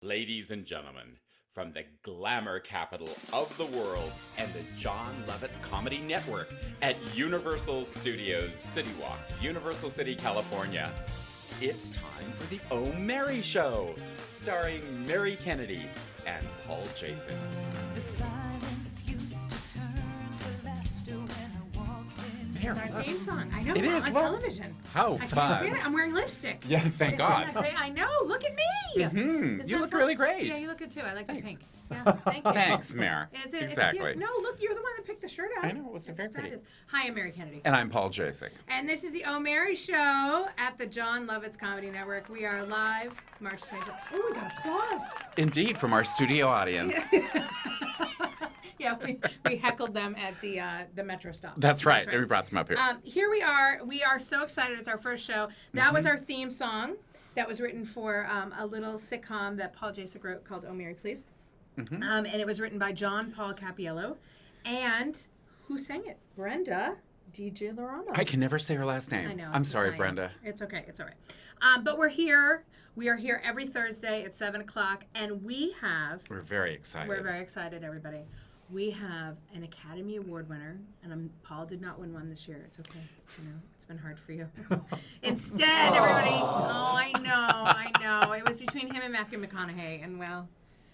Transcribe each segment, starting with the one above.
Ladies and gentlemen, from the glamour capital of the world and the John Lovitz Comedy Network at Universal Studios City Walk, Universal City, California, it's time for the Oh Mary Show, starring Mary Kennedy and Paul Jason. The silence used to turn to laughter when I walked in. There, It's our look. theme song. I know, It we're is, on look. television. How I can't fun. see it. I'm wearing lipstick. Yeah, thank Isn't God. that great? I know. Look at me. Mhm. Isn't You that look fun? really great. Yeah, you look good too. I like Thanks. the pink. Yeah, thank you. Thanks, Mare. It's Exactly. cute. No, look, you're the one that picked the shirt out. I know, it's very pretty. fabulous. Hi, I'm Mary Kennedy. And I'm Paul Jasek. And this is the Oh Mary Show at the John Lovitz Comedy Network. We are live March 27th. Oh, we got applause. Indeed, from our studio audience. Yeah, we heckled them at the metro stop. That's right. And we brought them up here. Here we are. We are so excited. It's our first show. That was our theme song that was written for a little sitcom that Paul Jasek wrote called Oh Mary Please. And it was written by John Paul Capiello. And who sang it? Brenda DJ Lorano. I can never say her last name. I know. I'm it's sorry, Italian. Brenda. It's okay. It's all right. But we're here. We are here every Thursday at 7 o'clock. And we have... We're very excited. We're very excited, everybody. We have an Academy Award winner, and Paul did not win one this year. It's okay. You know, it's been hard for you. Instead, everybody, I know. It was between him and Matthew McConaughey, and well,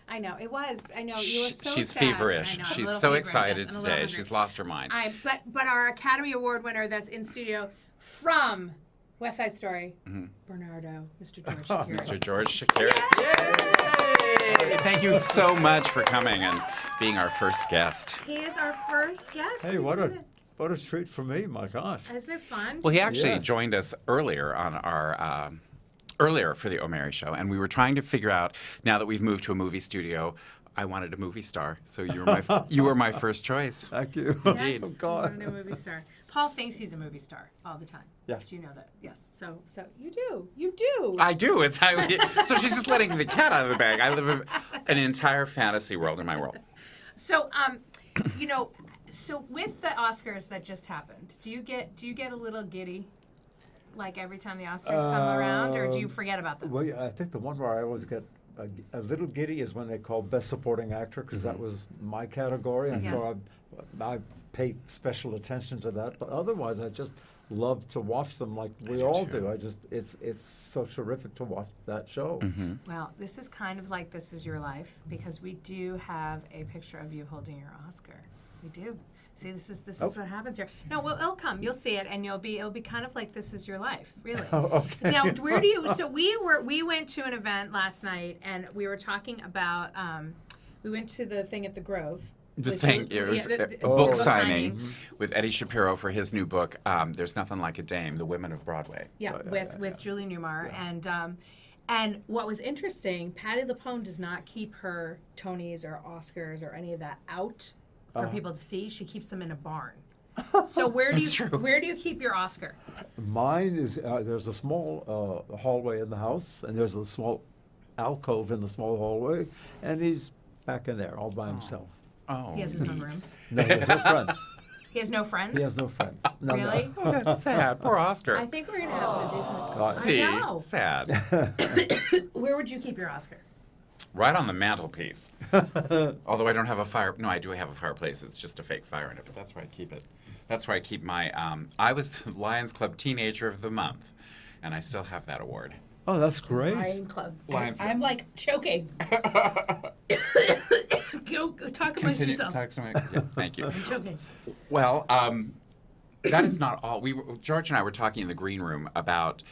I know it was. I know you were so She's sad. feverish. I know, a She's little so feverish, excited yes, and a little today. hungry. She's lost her mind. But our Academy Award winner that's in studio from West Side Story, Bernardo, Mr. George Shakira. Mr. George Shakiris. Yay! Thank you so much for coming and being our first guest. He is our first guest. Hey, what a treat for me! My gosh. Isn't it fun? Well, he actually Yes. joined us earlier on our earlier for the Oh Mary Show, and we were trying to figure out, now that we've moved to a movie studio, I wanted a movie star, so you were my first choice. Thank you. Yes, Oh God. you're a movie star. Paul thinks he's a movie star all the time. Yeah. Do you know that? Yes. So you do. You do. I do. So she's just letting the cat out of the bag. I live an entire fantasy world in my world. So so with the Oscars that just happened, do you get a little giddy, like every time the Oscars come around, or do you forget about them? Well, yeah, I think the one where I always get a little giddy is when they call Best Supporting Actor, because that was my category, and so I pay special attention to that. But otherwise, I just love to watch them, like we do all too. do. It's so terrific to watch that show. Well, this is kind of like This Is Your Life, because we do have a picture of you holding your Oscar. We do. See, this is what happens here. No, well, it'll come. You'll see it, and it'll be kind of like This Is Your Life, really. Okay. Now, where do you? So we went to an event last night, and we were talking about. We went to the thing at the Grove. The with thing, Ju- it was yeah, a the book signing with Eddie Shapiro for his new book, There's Nothing Like a Dame, The Women of Broadway. Yeah, with Julie Newmar, and what was interesting, Patti LuPone does not keep her Tonys or Oscars or any of that out for people to see. She keeps them in a barn. So where do you keep your Oscar? Mine is there's a small hallway in the house, and there's a small alcove in the small hallway, and he's back in there all by himself. Oh, He has his own room. No, he has no friends. He has no friends. He has no friends. No, no. Really? Oh, that's sad. Poor Oscar. I think we're gonna have to do something. God. See, I know. sad. Where would you keep your Oscar? Right on the mantelpiece. Although I don't have a fire. No, I do have a fireplace. It's just a fake fire in it, but that's where I keep it. That's where I keep my. I was the Lions Club Teenager of the Month, and I still have that award. Oh, that's great. Lion Club. Lions Club. I'm like choking. Go talk amongst Continue. yourself. Talk to me. Yeah, thank you. I'm choking. Well, that is not all. George and I were talking in the green room about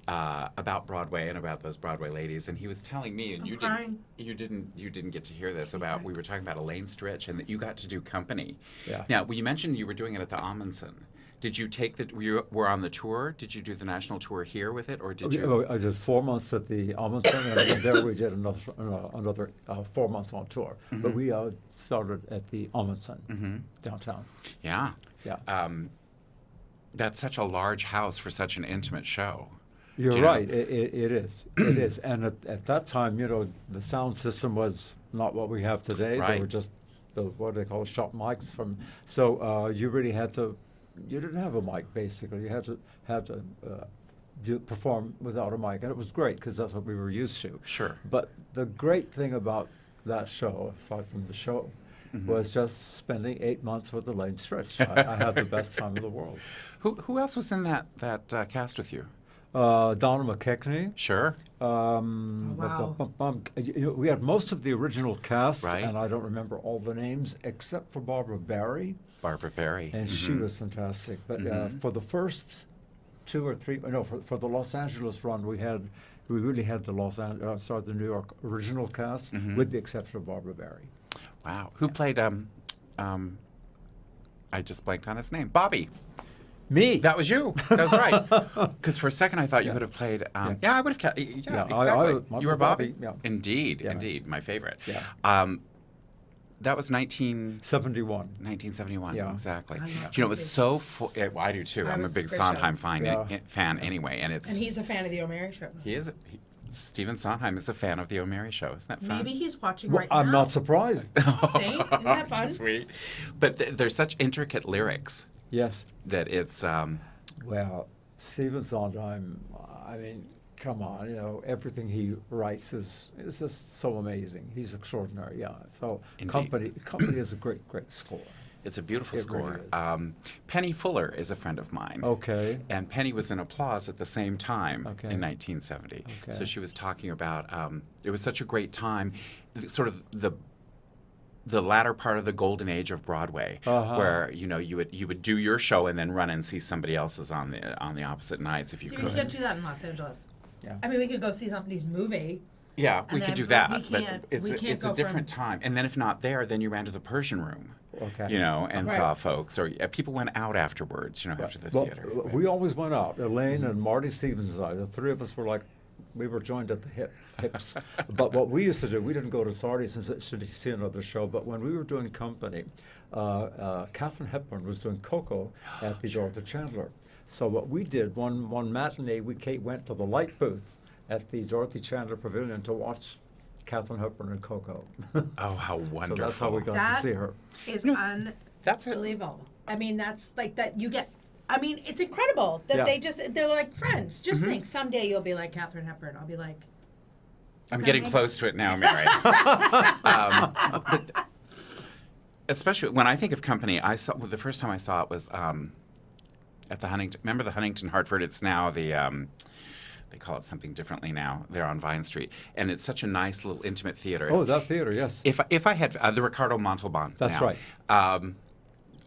Broadway and about those Broadway ladies, and he was telling me, and I'm you crying. didn't get to hear this about. We were talking about Elaine Stritch, and that you got to do Company. Yeah. Now, you mentioned you were doing it at the Amundsen. Did you take the? You were on the tour. Did you do the national tour here with it, or did you? I did 4 months at the Amundsen, and there we did another 4 months on tour. But we started at the Amundsen downtown. Yeah. Yeah. That's such a large house for such an intimate show. You're Do you know- right. It is. It is. And at that time, the sound system was not what we have today. Right. They were just what they call shot mics from. So you really had to. You didn't have a mic basically. You had to perform without a mic, and it was great because that's what we were used to. Sure. But the great thing about that show, aside from the show, was just spending 8 months with Elaine Stritch. I had the best time in the world. Who else was in that cast with you? Donna McKechnie. Sure. Wow. We had most of the original cast, Right. and I don't remember all the names except for Barbara Barry, Barbara Barry. and she was fantastic. But for the first 2 or 3, no, for the Los Angeles run, we really had the the New York original cast, with the exception of Barbara Barry. Wow. Who played? I just blanked on his name. Bobby. Me. That was you. That's right. Because for a second I thought you would have played. Yeah, I would have. Yeah, exactly. I You were Bobby. Yeah. Indeed, Yeah. indeed, my favorite. Yeah. That was 71. 1971. Yeah. I Exactly. love You know, it was Bobby. so. I do too. I I'm a was big great Sondheim show. fan anyway, and it's. And he's a fan of the O'Mary Show. He is. Stephen Sondheim is a fan of the O'Mary Show. Isn't that fun? Maybe he's watching Well, right I'm now. not surprised. See? Isn't that fun? Sweet. But there's such intricate lyrics Yes. that it's. Well, Stephen Sondheim, I mean, come on, everything he writes is just so amazing. He's extraordinary, yeah. So Indeed. Company is a great score. It's a beautiful It score. really Penny Fuller is a friend of mine. Okay. And Penny was in Applause at the same time Okay. in 1970. Okay. So she was talking about it was such a great time, sort of the latter part of the golden age of Broadway, where you would do your show and then run and see somebody else's on the opposite nights if you See, could. we can't do that in Los Angeles. Yeah. I mean, we could go see somebody's movie. Yeah, we And could then- do but that, we but can't- it's we can't it's a go different from- time. And then if not there, then you ran to the Persian Room. Okay. And Right. saw folks, or people went out afterwards, after the Well, theater. we always went out. Elaine and Marty Stevens and I, the three of us were like, we were joined at the hips. But what we used to do, we didn't go to Sardi's and see another show, but when we were doing Company, Katharine Hepburn was doing Coco at the Dorothy Chandler. So what we did, one matinee, we went to the light booth at the Dorothy Chandler Pavilion to watch Katharine Hepburn and Coco. Oh, how wonderful! So that's how we got That to see her. is That's it. unbelievable. I mean, that's like that you get. I mean, it's incredible that Yeah. they're like friends. Just think, someday you'll be like Katharine Hepburn. I'll be like, I'm Okay. getting close to it now, Mary. But especially when I think of Company, the first time I saw it was at the Huntington. Remember the Huntington Hartford? It's now the. They call it something differently now. They're on Vine Street, and it's such a nice little intimate theater. Oh, that theater, yes. If I had the Ricardo Montalban. That's now. right.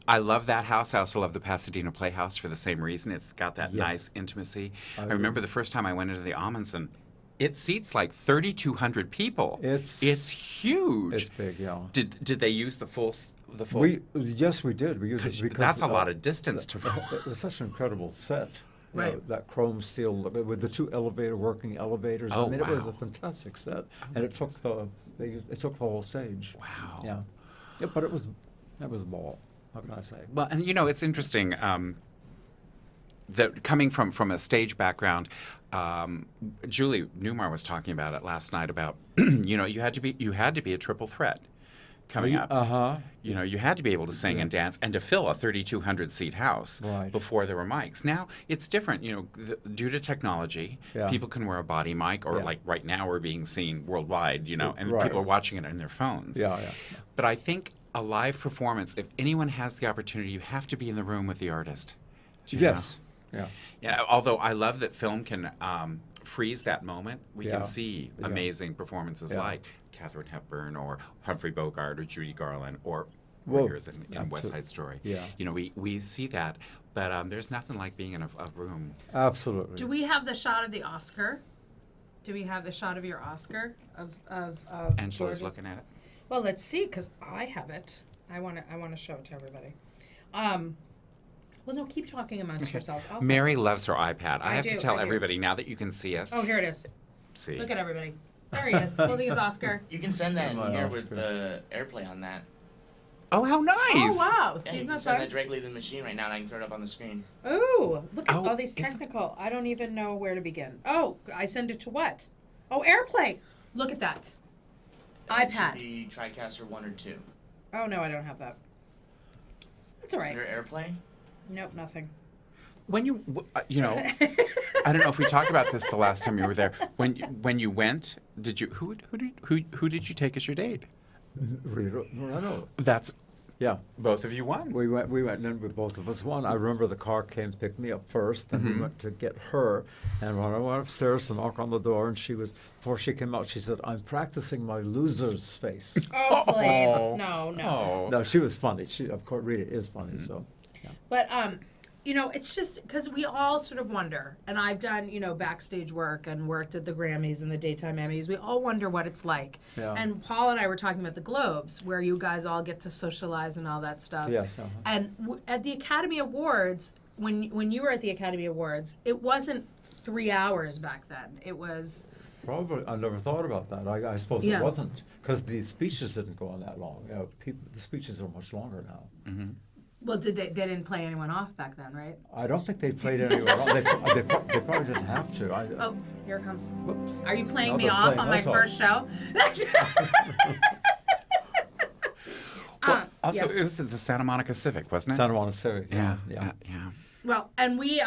I love that house. I also love the Pasadena Playhouse for the same reason. It's got that Yes. nice intimacy. I I agree. remember the first time I went into the Amundsen. It seats like 3,200 people. It's huge. It's big, yeah. Did they use the full? Yes, we did. We used it because That's a lot of distance to. It was such an incredible set. Right. That chrome steel with the two working elevators. Oh, I mean, it was wow. a fantastic set, and it took the whole stage. Wow. Yeah, but it was a ball. How can I say? Well, and it's interesting that coming from a stage background. Julie Newmar was talking about it last night about you had to be a triple threat coming up. You had to be able to sing and dance and to fill a 3,200 seat house Right. before there were mics. Now it's different. Due to technology, Yeah. people can wear a body mic, or Yeah. like right now we're being seen worldwide. And Right. people are watching it on their phones. Yeah. But I think a live performance, if anyone has the opportunity, you have to be in the room with the artist. Do you know? Yes. Yeah. Yeah, although I love that film can freeze that moment. We Yeah. can see Yeah. amazing performances Yeah. like Katharine Hepburn or Humphrey Bogart or Judy Garland or Whoa. warriors in Absolutely. West Side Story. Yeah. We see that, but there's nothing like being in a room. Absolutely. do we have the shot of the Oscar? Do we have the shot of your Oscar of Angela's George's? looking at it. Well, let's see, because I have it. I want to show it to everybody. Well, no, keep talking amongst yourselves. I'll Mary loves her iPad. I I have to do, tell I do. everybody now that you can see us. Oh, here it is. See. Look at everybody. There he is, holding his Oscar. You can send that Come on, in here Oscar. with the AirPlay on that. Oh, how nice! Oh wow! Yeah, See, you my can send son. that directly to the machine right now, and I can throw it up on the screen. Ooh, look at Oh, all these is- technical. I don't even know where to begin. Oh, I send it to what? Oh, AirPlay. Look at that. And it iPad. should be TriCaster 1 or 2. Oh no, I don't have that. That's all right. Under AirPlay? Nope, nothing. When you, I don't know if we talked about this the last time you were there. When you went, did you who did you take as your date? Rita Moreno. That's Yeah. both of you won. We went and we both of us won. I remember the car came to pick me up first, and we went to get her. And when I went upstairs to knock on the door, and before she came out, she said, "I'm practicing my loser's face." Oh, please. Oh. No, no. Oh. No, she was funny. Of course, Rita is funny. So, yeah. But it's just because we all sort of wonder, and I've done, backstage work and worked at the Grammys and the daytime Emmys. We all wonder what it's like. Yeah. And Paul and I were talking about the Globes, where you guys all get to socialize and all that stuff. Yes. And at the Academy Awards, when you were at the Academy Awards, it wasn't 3 hours back then. It was. Probably, I never thought about that. I suppose Yeah. it wasn't, because the speeches didn't go on that long. The speeches are much longer now. Mm-hmm. Well, they didn't play anyone off back then, right? I don't think they played anywhere else. They probably didn't have to. Oh, here it comes. Whoops. Are you playing No, me they're off playing on my us off. first show? Well, also, yes. it was at the Santa Monica Civic, wasn't it? Santa Monica Civic. Yeah. Yeah. Yeah. Well, and we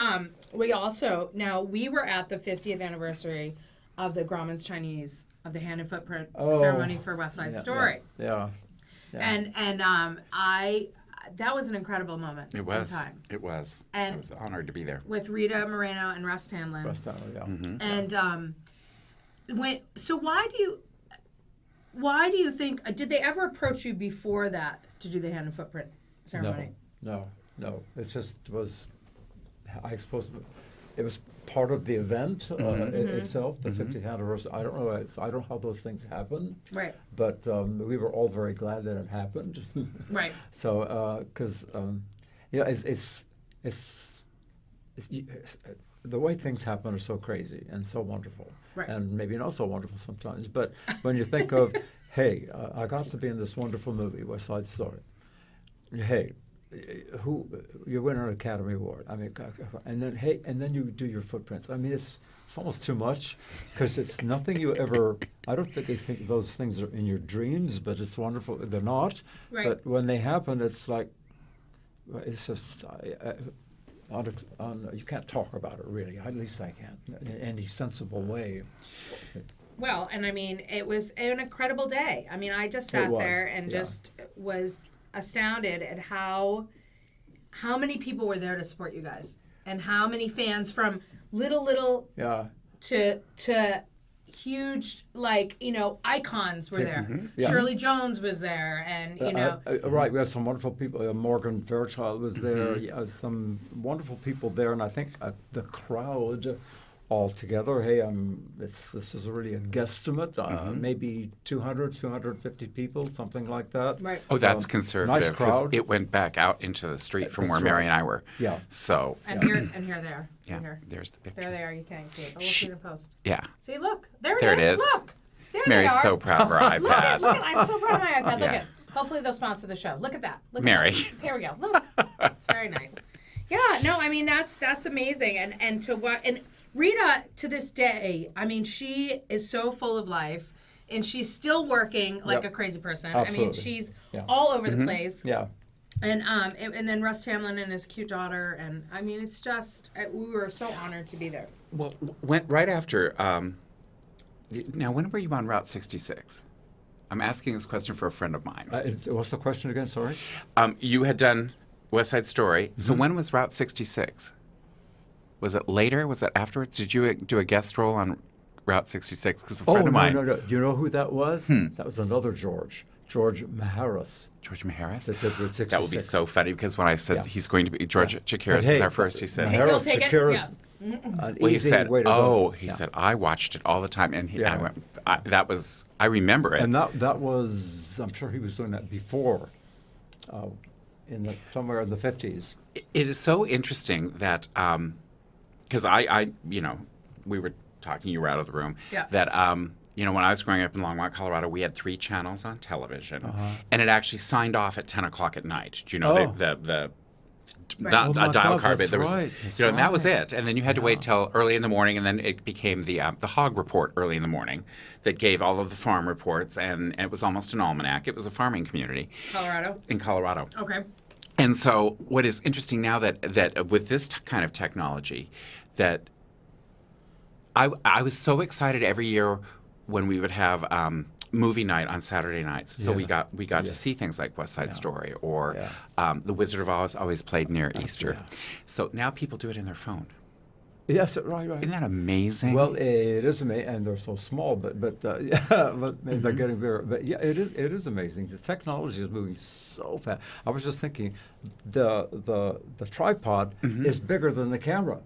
also we were at the 50th anniversary of the Grauman's Chinese of the hand and footprint Oh. ceremony for West Side Yeah, Story, Yeah. and I that was an incredible moment. It was. In time. It was. And- I was honored to be there. With Rita Moreno and Russ Tamlin. Rest out, yeah. Mm-hmm. And why do you think did they ever approach you before that to do the hand and footprint ceremony? No. It just was, I suppose, it was part of the event itself, the 50th anniversary. I don't know how those things happen, Right. but we were all very glad that it happened. Right. So, because it's the way things happen are so crazy and so wonderful, Right. and maybe not so wonderful sometimes. But when you think of, hey, I got to be in this wonderful movie, West Side Story. Hey, who you win an Academy Award? I mean, and then you do your footprints. I mean, it's almost too much, because it's nothing you ever. I don't think they think those things are in your dreams, but it's wonderful. They're not. Right. But when they happen, it's like, it's just. You can't talk about it, really. At least I can't in any sensible way. Well, and I mean, it was an incredible day. I mean, I just sat was, there and yeah. just was astounded at how many people were there to support you guys, and how many fans from little Yeah. to huge, icons were there. Yeah. Shirley Jones was there, and Right, we have some wonderful people. Morgan Fairchild was there. Yeah, some wonderful people there, and I think the crowd altogether. Hey, this is really a guesstimate. Maybe 200, 250 people, something like that. right. Oh, that's conservative. Nice 'cause crowd. It went back out into the street from where That's Mary right. and I were. Yeah. So, And here they are. yeah, Here. there's the picture. There they are. You can't see it, but we'll see the post. Yeah. See, look, there There it it is. is. Look, there Mary's they are. so proud of her Look at, iPad. I'm so proud of my iPad. Look Yeah. at. Hopefully they'll sponsor the show. Look at that. Look Mary. At that. Here we go. Look. It's very nice. Yeah, no, I mean that's amazing. And to what and Rita to this day, I mean, she is so full of life, and she's still working like Yep. a crazy person. Absolutely. I mean, she's Yeah. all over the place. Yeah. And then Russ Tamlin and his cute daughter, and I mean, it's just we were so honored to be there. Well, went right after. Now, when were you on Route 66? I'm asking this question for a friend of mine. What's the question again? Sorry. You had done West Side Story. So when was Route 66? Was it later? Was it afterwards? Did you do a guest role on Route 66? Because a friend of mine, No. Do you know who that was? That was another George Maharis. George Maharis. That did Route 66. That would be so funny because when I said Yeah. he's going to be George Chakiris But hey, is our first, he said. He'll Maharis, take it, Shakira's yeah. an Well, he easy said, way to "Oh," go. he Yeah. said, "I watched it all the time," and Yeah. I went, I remember it. And that was, I'm sure he was doing that before, somewhere in the 50s. It is so interesting that because I we were talking, you were out of the room, Yeah. that when I was growing up in Longmont, Colorado, we had 3 channels on television, and it actually signed off at 10 o'clock at night. Do you know Oh. the Right. not Oh my a dial God, card, but that's there was, right, that's and that was right. it. And then you had to wait till early in the morning, and then it became the Hog Report early in the morning, that gave all of the farm reports, and it was almost an almanac. It was a farming community Colorado. in Colorado. Okay. And so, what is interesting now that with this kind of technology, that I was so excited every year when we would have movie night on Saturday nights. So we got to see things like West Side Story or The Wizard of Oz always played near Easter. Yeah. So now people do it in their phone. Yes, right. Isn't that amazing? Well, it is amazing, and they're so small, but they're getting bigger. But yeah, it is amazing. The technology is moving so fast. I was just thinking, the tripod is bigger than the camera.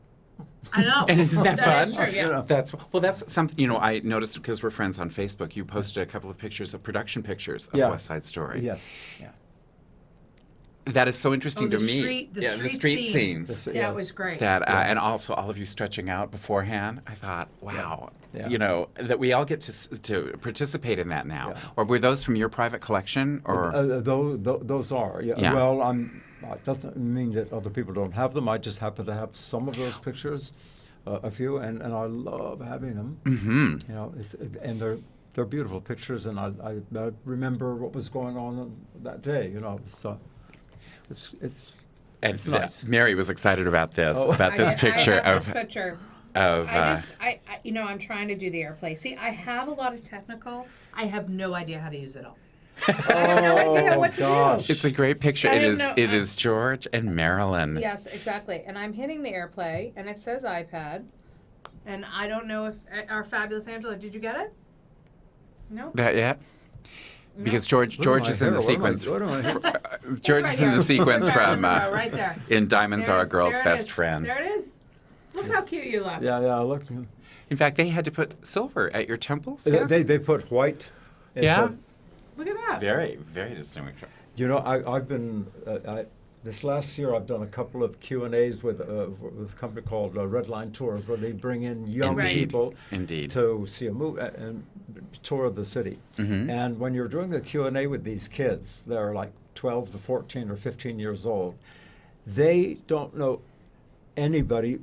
I know. And isn't that That is fun? true, yeah. That's something I noticed because we're friends on Facebook. You posted a couple of pictures of production pictures of Yeah. West Side Story. Yes. Yeah. That is so interesting the to me. street- the the street street scene. scenes. Yeah, it was great. That and also all of you stretching out beforehand. I thought, wow, Yeah. that we all get to participate in that now. Yeah. Or were those from your private collection? Or Those are. Yeah. Yeah. Well, it doesn't mean that other people don't have them. I just happen to have some of those pictures, a few, and I love having them. Mhm. You know, and they're beautiful pictures, and I remember what was going on that day. You know, so it's And It's nice. Mary was excited about this, Oh. about this picture I have of this picture. of. I'm trying to do the AirPlay. See, I have a lot of technical. I have no idea how to use it all. I have no idea what to gosh. do. It's a great picture. I It don't is. know. It is George and Marilyn. Yes, exactly. And I'm hitting the AirPlay, and it says iPad. And I don't know if our fabulous Angela, did you get it? No. That yet? Because George is in the sequence. What am I? George is in the sequence from right there. in Diamonds There Are it a is. Girl's There it Best is. Friend. There it is. Look how cute you look. Yeah, look. In fact, they had to put silver at your temples. Yes? They put white. into- Yeah. Look at that. Very, very distinguished. You know, I've been this last year. I've done a couple of Q&As with a company called Redline Tours, where they bring in young Indeed. people Indeed. to see a movie and tour of the city. Mhm. And when you're doing a Q&A with these kids, they're like 12 to 14 or 15 years old. They don't know anybody.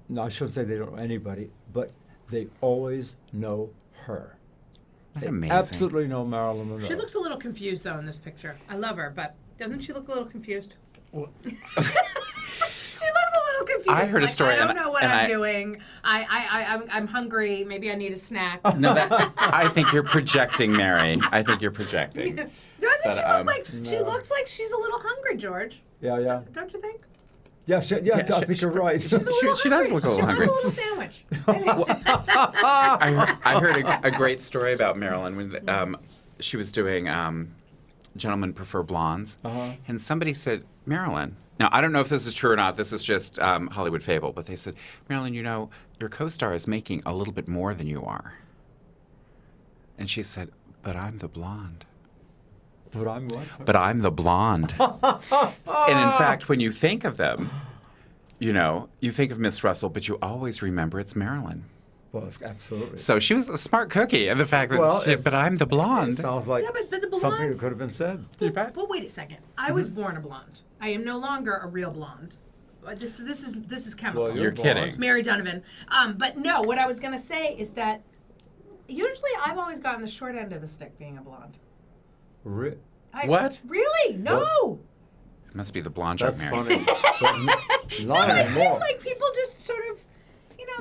No, I shouldn't say they don't know anybody, but they always know her. That's They amazing. absolutely know Marilyn Monroe. She looks a little confused though in this picture. I love her, but doesn't she look a little confused? She looks a little confused. I heard a story I don't and- know what and I'm I- doing. I'm hungry. Maybe I need a snack. No, I think you're projecting, Mary. I think you're projecting. Doesn't But, she look like she no. looks like she's a little hungry, George? Yeah. Don't you think? Yeah, Yeah, I think you're right. She's a little She does look a little hungry. She wants a little sandwich. I heard a great story about Marilyn when she was doing Gentlemen Prefer Blondes, Uh-huh. and somebody said, Marilyn. Now I don't know if this is true or not. This is just Hollywood fable, but they said, Marilyn, you know, your co-star is making a little bit more than you are. And she said, but I'm the blonde. But I'm what? But I'm the blonde. And in fact, when you think of them, you know, you think of Miss Russell, but you always remember it's Marilyn. Well, absolutely. So she was a smart cookie, and the fact that Well, she, it's- but I'm the It blonde. sounds like Yeah, but the something that blondes- could have been said. You bet. But wait a second. I was born a blonde. I am no longer a real blonde. This is chemical. Well, You're blonde. kidding. Mary Donovan. But no, what I was gonna say is that usually I've always gotten the short end of the stick being a blonde. What? Really? No. It must be the blonde joke, That's Mary. funny. But not I feel anymore. like people just sort of,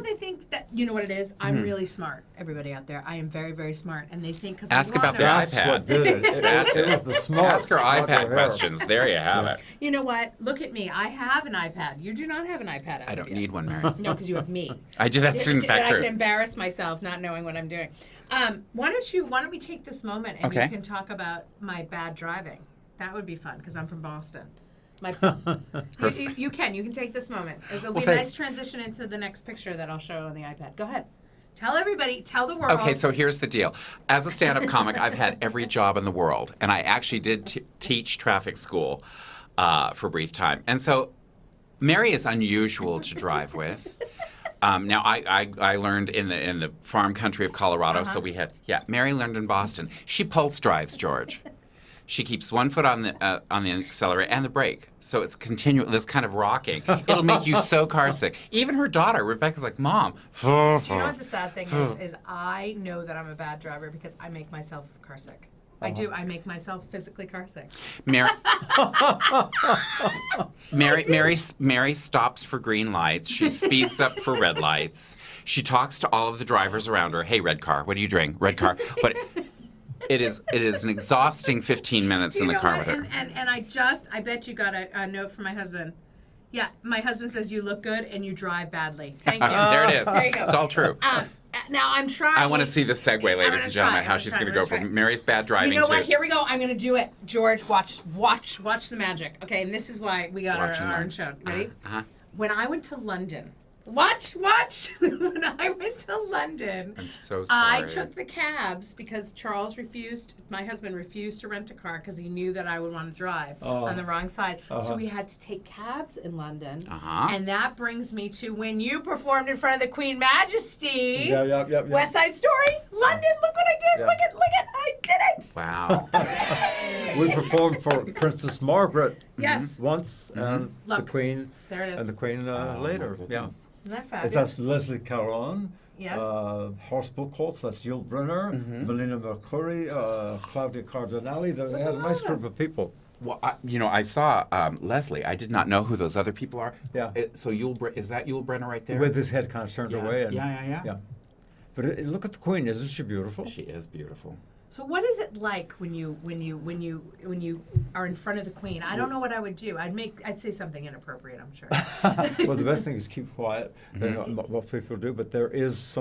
they think that, you know what it is? I'm really smart. Everybody out there, I am very, very smart. And they think because Ask about the That's iPad. what did it. That's it it. was the smart. Ask her iPad questions. There you have it. You know what? Look at me. I have an iPad. You do not have an iPad. I as don't of yet. need one, Mary. No, because you have me. I do. That's in fact I can true. embarrass myself not knowing what I'm doing. Why don't we take this moment and Okay. you can talk about my bad driving? That would be fun because I'm from Boston. You can take this moment. It'll be a thanks. nice transition into the next picture that I'll show on the iPad. Go ahead. Tell everybody. Tell the world. Okay, so here's the deal. As a stand-up comic, I've had every job in the world, and I actually did teach traffic school for a brief time. And so Mary is unusual to drive with. Now, I learned in the farm country of Colorado, so we had, Mary learned in Boston. She pulse drives, George. She keeps one foot on the accelerator and the brake, so it's continual. This kind of rocking. It'll make you so car sick. Even her daughter, Rebecca's like, Mom. Do you know what the sad thing is? Is I know that I'm a bad driver because I make myself car sick. I do. I make myself physically car sick. Mary stops for green lights. She speeds up for red lights. She talks to all of the drivers around her. Hey, red car, what are you doing? Red car. But it is an exhausting 15 minutes in the car with her. And I bet you got a note from my husband. Yeah, my husband says you look good and you drive badly. Thank you. There it is. There you go. It's all true. Now I'm trying. I want to see the segue, ladies and gentlemen, how she's going to go from Mary's bad driving You know to... what? Here we go. I'm going to do it. George, watch the magic. Okay, and this is why we got Watch and our learn. own show. Ready? Uh-huh. When I went to London, watch. When I went to London, I'm so sorry. I took the cabs because my husband refused to rent a car because he knew that I would want to drive on the wrong side. So we had to take cabs in London. And that brings me to when you performed in front of the Queen Majesty. Yeah. West Side Story, London, look what I did. Yeah. Look at, I did it. Wow. We performed for Princess Margaret Yes. once, and the Look, Queen, there it is. and the Queen later. Yeah. Isn't that fabulous? That's Leslie Caron. Yes. Horst Buchholz, that's Yul Brynner, Melina Mercouri, Claudia Cardinali. They had a nice group of people. Well, I saw Leslie. I did not know who those other people are. Yeah. So is that Yul Brynner right there? With his head kind of turned away. And, Yeah. But look at the Queen, isn't she beautiful? She is beautiful. So what is it like when you are in front of the Queen? I don't know what I would do. I'd say something inappropriate, I'm sure. Well, the best thing is keep quiet. You know, what people do, but there is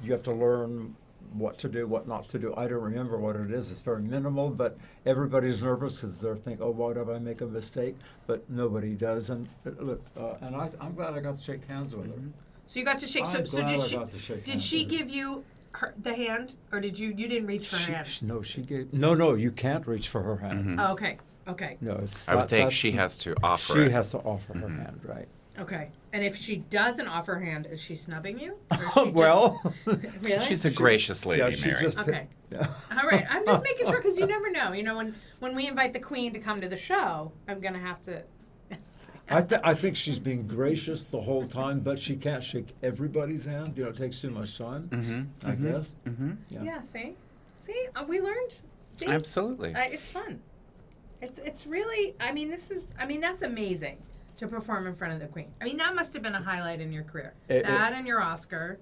you have to learn what to do, what not to do. I don't remember what it is. It's very minimal, but everybody's nervous because they're thinking, oh, why did I make a mistake? But nobody does. And look, and I'm glad I got to shake hands with her. So you got to shake. I'm So glad did I she? got to shake Did hands she with her. give you the hand, or did you didn't reach for her hand? She gave. No, you can't reach for her hand. Oh, okay. No, it's. I would think she has to offer it. She has to offer her hand, right? Okay. And if she doesn't offer her hand, is she snubbing you? Or is she just- Well, really? She's a gracious lady, yeah, she Mary. just. Okay. Yeah. All right. I'm just making sure because you never know. You know, when we invite the Queen to come to the show, I'm gonna have to. I think she's been gracious the whole time, but she can't shake everybody's hand. You know, it takes too much time. I guess. Yeah. See, we learned. See, Absolutely. It's fun. It's really. I mean, that's amazing to perform in front of the Queen. I mean, that must have been a highlight in your career. That and your Oscar.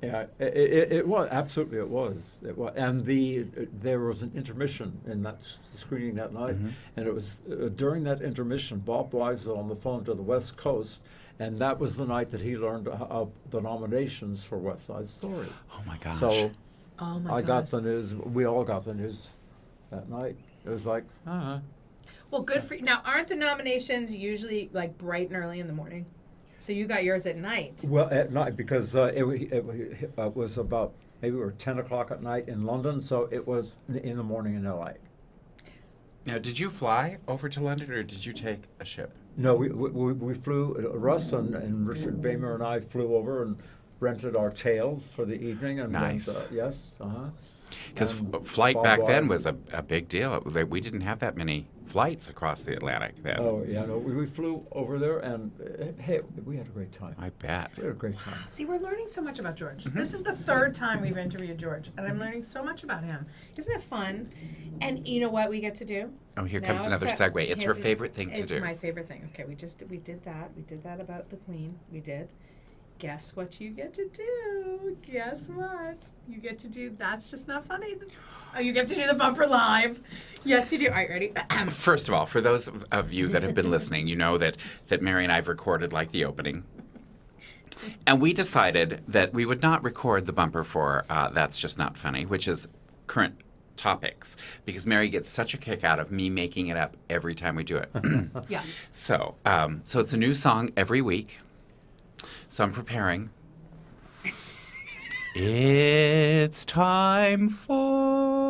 Yeah, it was absolutely it was, and there was an intermission in that screening that night, and it was during that intermission Bob Wise was on the phone to the West Coast, and that was the night that he learned of the nominations for West Side Story. Oh my gosh. So Oh my I gosh. got the news. We all got the news that night. It was like, Well, good for you. Now, aren't the nominations usually like bright and early in the morning? So you got yours at night. well, at night because it was about maybe we were 10 o'clock at night in London, so it was in the morning in LA. Now, did you fly over to London or did you take a ship? No, we flew. Russ and Richard Bamer and I flew over and rented our tails for the evening. And Nice. went, yes. Because And flight Bob back then Wise. was a big deal. We didn't have that many flights across the Atlantic then. Oh yeah, no, we flew over there and hey, we had a great time. I bet. We had a great time. See, we're learning so much about George. This is the third time we've interviewed George, and I'm learning so much about him. Isn't it fun? And you know what we get to do? Oh, here Now comes it's another time- segue. It's her here's- favorite thing to It's do. my favorite thing. Okay, we did that. We did that about the Queen. We did. Guess what you get to do? Guess what? You get to do. That's just not funny. Oh, you get to do the bumper live. Yes, you do. All right, ready? First of all, for those of you that have been listening, you know that Mary and I have recorded like the opening. And we decided that we would not record the bumper for That's Just Not Funny, which is current topics, because Mary gets such a kick out of me making it up every time we do it. Yeah. So it's a new song every week. So I'm preparing. It's time for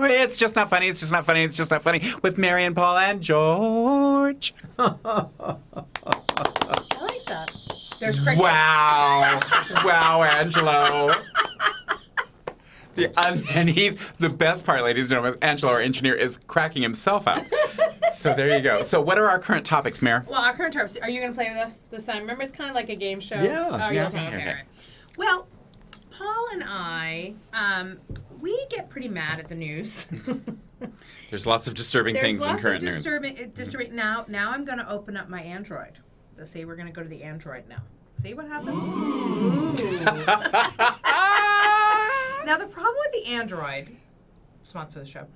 It's Just Not Funny, It's Just Not Funny, It's Just Not Funny with Mary and Paul and George. I like that. There's crickets. Wow. Wow, Angelo. And he's the best part, ladies and gentlemen. Angelo, our engineer, is cracking himself up. So there you go. So what are our current topics, Mare? Well, our current terms. Are you going to play with us this time? Remember, it's kind of like a game show. Yeah. Oh, Yeah. you'll Okay. okay. Well, Paul and everybody. We get pretty mad at the news. There's lots of disturbing There's things in lots current of news. disturbing. Now I'm going to open up my Android. Let's see, we're going to go to the Android now. See what happens? Now the problem with the Android, sponsor of the show,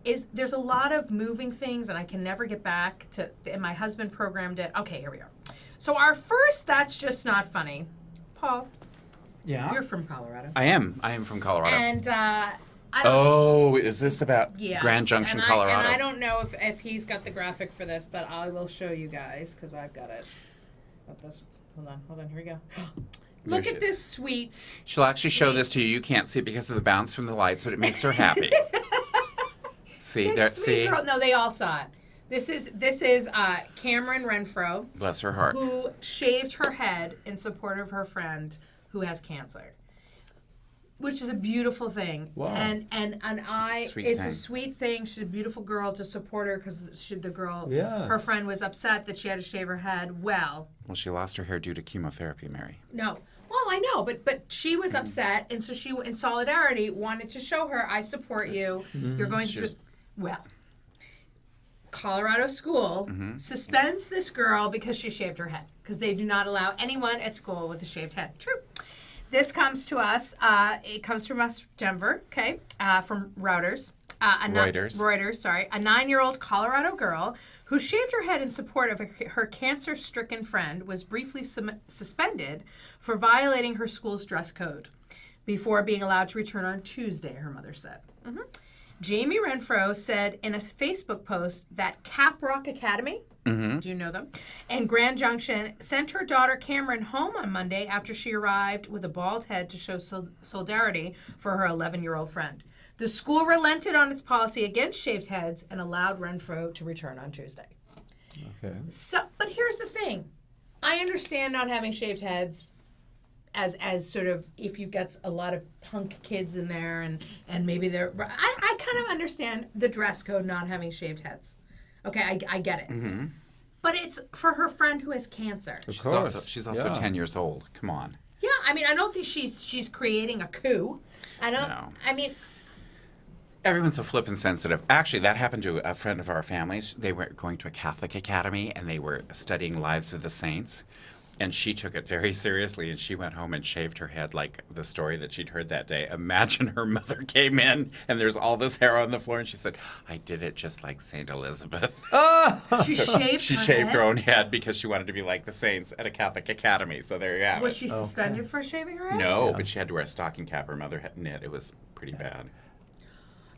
is there's a lot of moving things, and I can never get back to. And my husband programmed it. Okay, here we are. So our first, that's just not funny. Paul, Yeah. you're from Colorado, I am from Colorado. and I don't. Oh, is this about Yes, Grand Junction, and Colorado? And I don't know if he's got the graphic for this, but I will show you guys because I've got it. Got this. Hold on. Here we go. Look There at she this sweet. She'll actually show this to you. You can't see it because of the bounce from the lights, but it makes her happy. See, This there, sweet see, girl. No, they all saw it. This is Cameron Renfro, bless her heart. who shaved her head in support of her friend who has cancer, which is a beautiful thing. Wow. And I, sweet it's thing. a sweet thing. She's a beautiful girl to support her because the girl, Yes. her friend was upset that she had to shave her head. Well, She lost her hair due to chemotherapy, Mary. no. Well, I know, but she was upset, and so she, in solidarity, wanted to show her, I support you. You're going She through. was- Well, Colorado school suspends this girl because she shaved her head, because they do not allow anyone at school with a shaved head. True. This comes to us. It comes from us, Denver. Okay, from Reuters. Reuters, sorry. A 9-year-old Colorado girl who shaved her head in support of her cancer-stricken friend was briefly suspended for violating her school's dress code before being allowed to return on Tuesday, her mother said. Jamie Renfro said in a Facebook post that Caprock Academy, do you know them, and Grand Junction sent her daughter Cameron home on Monday after she arrived with a bald head to show solidarity for her 11-year-old friend. The school relented on its policy against shaved heads and allowed Renfro to return on Tuesday. Okay. So, but here's the thing. I understand not having shaved heads as sort of if you've got a lot of punk kids in there and maybe they're I kind of understand the dress code not having shaved heads. Okay, I get it. But it's for her friend who has cancer. Of She's course. also Yeah. 10 years old. Come on. Yeah, I mean I don't think she's creating a coup. I don't No. I mean Everyone's so flippant sensitive. Actually, that happened to a friend of our family's. They were going to a Catholic academy and they were studying Lives of the Saints. And she took it very seriously and she went home and shaved her head like the story that she'd heard that day. Imagine her mother came in and there's all this hair on the floor and she said, I did it just like St. Elizabeth. she shaved She her shaved head? her own head because she wanted to be like the saints at a Catholic academy. So there you have Was it. she suspended for shaving her head? No, Yeah. but she had to wear a stocking cap her mother had knit. It was pretty bad.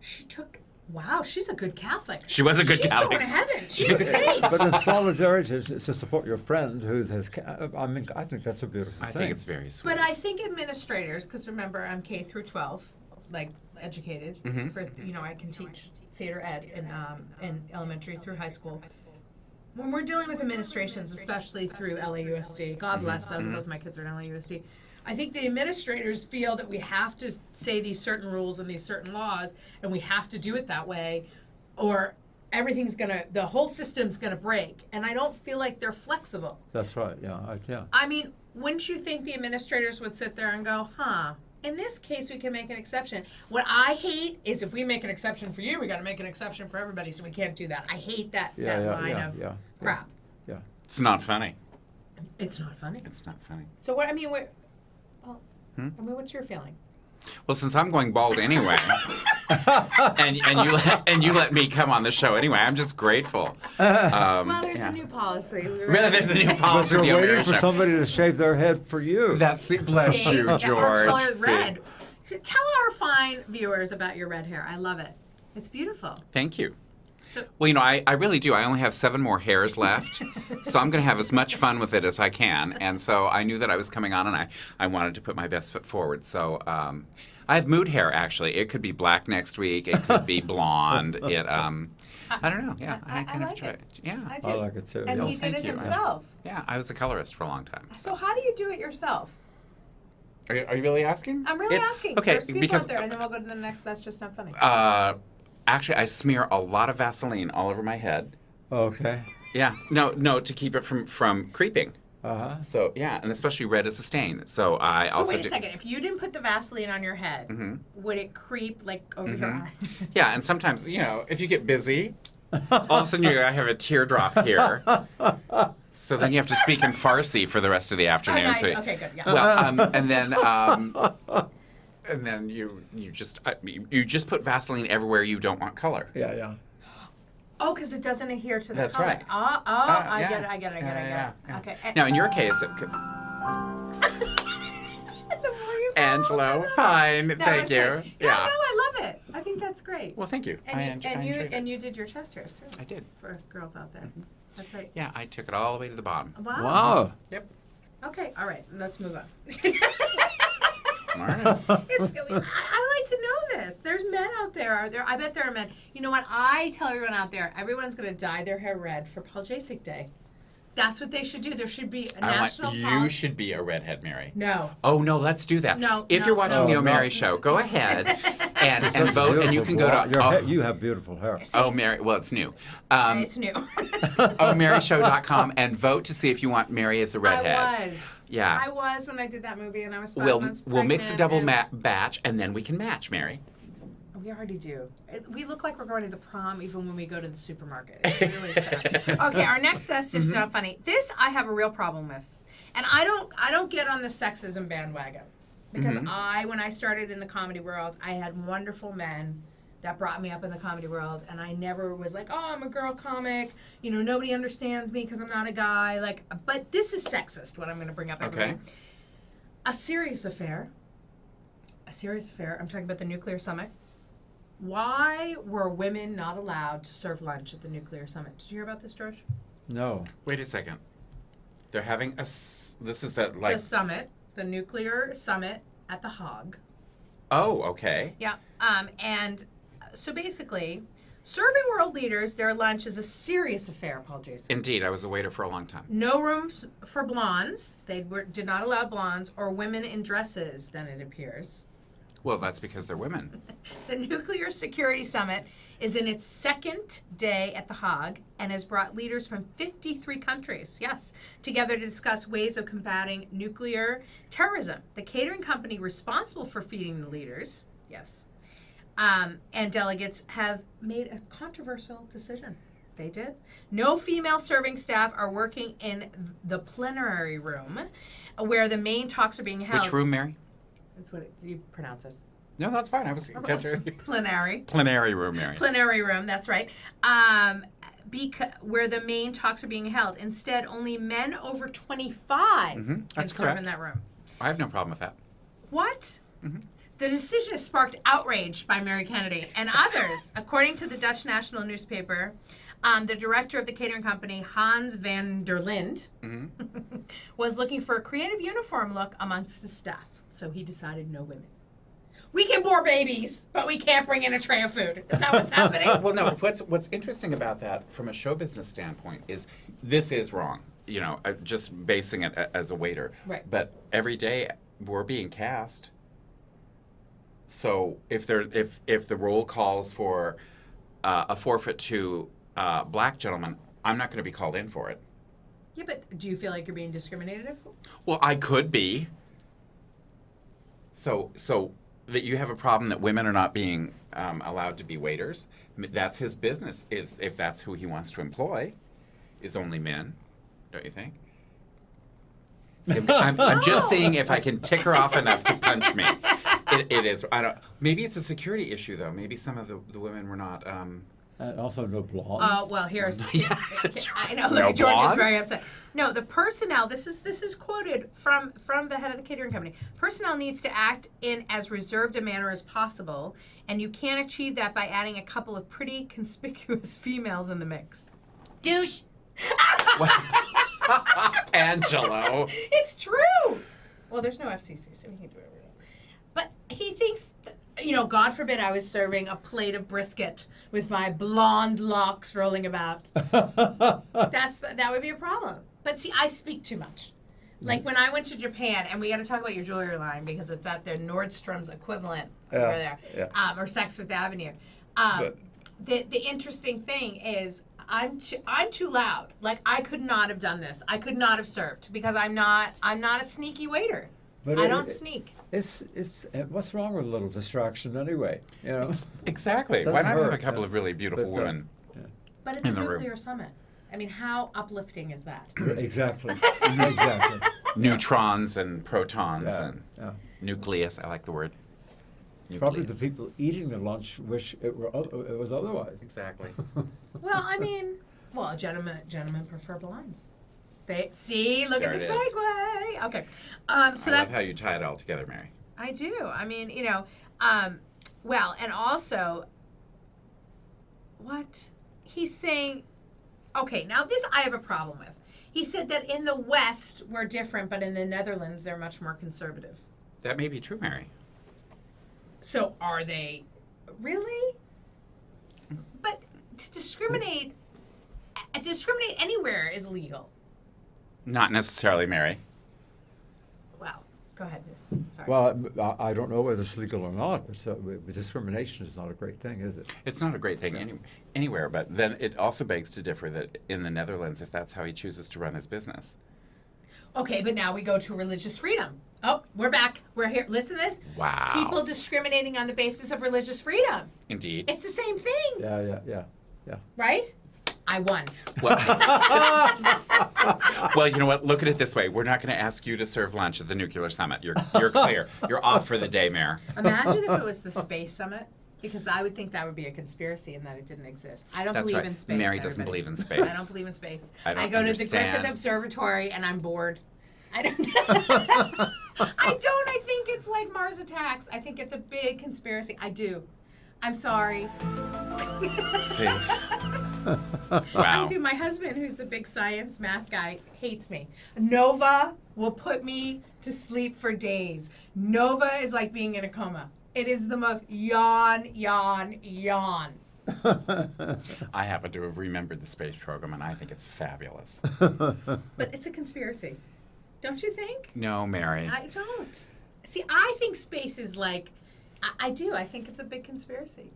She took wow, she's a good Catholic. She was a good She's Catholic. going to heaven. She's a saint. But in solidarity to support your friend who has, I mean, I think that's a beautiful I thing. think it's very sweet. But I think administrators, because remember, I'm K through 12, like educated. For I can teach theater ed in elementary through high school. When we're dealing with administrations, especially through LAUSD, God bless them, both my kids are in LAUSD. I think the administrators feel that we have to say these certain rules and these certain laws, and we have to do it that way, or the whole system's gonna break. And I don't feel like they're flexible. That's right. Yeah. Yeah. I mean, wouldn't you think the administrators would sit there and go, in this case we can make an exception. What I hate is if we make an exception for you, we got to make an exception for everybody, so we can't do that. I hate that line of crap. Yeah. It's not funny. It's not funny. It's not funny. So what, I mean, what's your feeling? Well, since I'm going bald anyway, and you let me come on the show anyway, I'm just grateful. Well, there's yeah. a new policy. Really, there's a new But policy. you're the waiting O'Meara for show. somebody to shave their head for you. That's it. Bless See? you, Yeah, George. Our color See? red. Tell our fine viewers about your red hair. I love it. It's beautiful. Thank you. So Well, I really do. I only have 7 more hairs left, so I'm going to have as much fun with it as I can. And so I knew that I was coming on, and I wanted to put my best foot forward. So I have mood hair, actually. It could be black next week. It could be blonde. I don't know. Yeah, I kind of like try it. Yeah, I do. I like it too. And yeah. he did thank it you. himself. yeah. I was a colorist for a long time. So how do you do it yourself? Are you really asking? I'm really It's- asking. Okay, There's people because out there, and then we'll go to the next. That's just not funny. actually, I smear a lot of Vaseline all over my head. Okay. Yeah, no, to keep it from creeping. Uh-huh. So yeah, and especially red is a stain. So I So also wait a do. second. If you didn't put the Vaseline on your head, would it creep like over your eye? Yeah, and sometimes if you get busy, all of a sudden I have a teardrop here. So then you have to speak in Farsi for the rest of the Oh, afternoon. nice. So, Okay, good. Yeah. well, and then you just put Vaseline everywhere you don't want color. Yeah. Oh, because it doesn't adhere to the That's color. right. I Yeah. get it. I get it. Yeah. Okay. Now, in your case, The more you Angelo, go, fine, that thank was you. it. Yeah. No, I love it. I think that's great. Well, thank you. I enjoyed it. You did your chest hairs too. I did. For us girls out there. That's right. Yeah, I took it all the way to the bottom. Wow. Wow. Yep. Okay. All right. Let's move on. All right. I like to know this. There's men out there. I bet there are men. You know what? I tell everyone out there, everyone's going to dye their hair red for Paul Jasek Day. That's what they should do. There should be a national You should be a redhead, Mary. No. Oh no, let's do that. No, If no, you're watching no. the Oh, O'Mary no. show, go ahead and Such vote, and you beautiful can go to. blonde. You have beautiful hair. Oh, Mary. Well, it's new. It's new. OMaryShow.com and vote to see if you want Mary as a redhead. I was. Yeah. I was when I did that movie, and I was 5 We'll months mix a pregnant, double and- batch, and then we can match, Mary. We already do. We look like we're going to the prom even when we go to the supermarket. It's really sad. Okay, our next test is just not funny. This I have a real problem with, and I don't get on the sexism bandwagon because when I started in the comedy world, I had wonderful men that brought me up in the comedy world, and I never was like, oh, I'm a girl comic. You know, nobody understands me because I'm not a guy. Like, but this is sexist. What I'm going to bring up. Everyone. Okay. A serious affair. I'm talking about the nuclear summit. Why were women not allowed to serve lunch at the nuclear summit? Did you hear about this, George? No. Wait a second. They're having this is that like. The summit, the nuclear summit at the Hague. Oh, okay. Yeah. And so basically, serving world leaders their lunch is a serious affair, Paul Jason. Indeed, I was a waiter for a long time. No room for blondes. They did not allow blondes or women in dresses, then it appears. Well, that's because they're women. The Nuclear Security Summit is in its second day at The Hague and has brought leaders from 53 countries, together to discuss ways of combating nuclear terrorism. The catering company responsible for feeding the leaders, and delegates have made a controversial decision. They did. No female serving staff are working in the plenary room where the main talks are being held. Which room, Mary? That's what you pronounce it. No, that's fine. I was Plenary. Plenary room, Mary. Plenary room, that's right. Where the main talks are being held. Instead, only men over 25 can That's serve correct. in that room. I have no problem with that. What? The decision has sparked outrage by Mary Kennedy and others. According to the Dutch national newspaper, the director of the catering company, Hans van der Lind, was looking for a creative uniform look amongst his staff. So he decided no women. We can bore babies, but we can't bring in a tray of food. Is that what's happening? Well, no. What's interesting about that, from a show business standpoint, is this is wrong. You know, just basing it as a waiter. Right. But every day we're being cast. So if the role calls for a forfeit to black gentlemen, I'm not going to be called in for it. Yeah, but do you feel like you're being discriminated? Well, I could be. So that you have a problem that women are not being allowed to be waiters. That's his business. Is if that's who he wants to employ, is only men, don't you think? See, I'm just seeing if I can tick her off enough to punch me. It is. I don't. Maybe it's a security issue though. Maybe some of the women were not. Also no blondes. Well, here's. Yeah. I know. No Look, George is blondes? very upset. No, the personnel. This is quoted from the head of the catering company. Personnel needs to act in as reserved a manner as possible, and you can't achieve that by adding a couple of pretty conspicuous females in the mix. Douche. Angelo. It's true. Well, there's no FCC, so he can do whatever. But he thinks, God forbid I was serving a plate of brisket with my blonde locks rolling about. That would be a problem. But see, I speak too much. Like when I went to Japan, and we got to talk about your jewelry line because it's at the Nordstrom's equivalent over there, or Saks Fifth Avenue. The interesting thing is, I'm too loud. Like I could not have done this. I could not have served because I'm not a sneaky waiter. But I don't sneak. It's what's wrong with a little distraction anyway? You know. Exactly. Doesn't Why not have hurt, a couple yeah. of really beautiful But, women? But it's in a the room. nuclear summit. I mean, how uplifting is that? Exactly. Exactly. Neutrons and protons Yeah. and Yeah. nucleus. I like the word. Probably Nucleus. the people eating the lunch wish it was otherwise. Exactly. Well, I mean, gentlemen prefer blondes. They see. Look There at the it is. segue. Okay. So I that's love how you tie it all together, Mary. I do. I mean, well, and also, what he's saying. Okay, now this I have a problem with. He said that in the West we're different, but in the Netherlands they're much more conservative. That may be true, Mary. So are they really? But to discriminate anywhere is legal. Not necessarily, Mary. Well, go ahead, Miss. Sorry. Well, I don't know whether it's legal or not, but discrimination is not a great thing, is it? It's not a great thing anywhere, but then it also begs to differ that in the Netherlands, if that's how he chooses to run his business. Okay, but now we go to religious freedom. Oh, we're back. We're here. Listen to this. Wow. People discriminating on the basis of religious freedom. Indeed. It's the same thing, Yeah. right? I won. Well, you know what? Look at it this way. We're not going to ask you to serve lunch at the nuclear summit. You're clear. You're off for the day, Mayor. Imagine if it was the space summit, because I would think that would be a conspiracy and that it didn't exist. I don't That's believe right. in space. Mary doesn't everybody. believe in space. I don't believe in space. I don't go to the understand. Griffith Observatory and I'm bored. I don't. I think it's like Mars attacks. I think it's a big conspiracy. I do. I'm sorry. See. I Wow. do. My husband, who's the big science math guy, hates me. Nova will put me to sleep for days. Nova is like being in a coma. It is the most yawn. I happen to have remembered the space program, and I think it's fabulous. But it's a conspiracy. Don't you think? No, Mary. I don't. See, I think space is like, I do. I think it's a big conspiracy.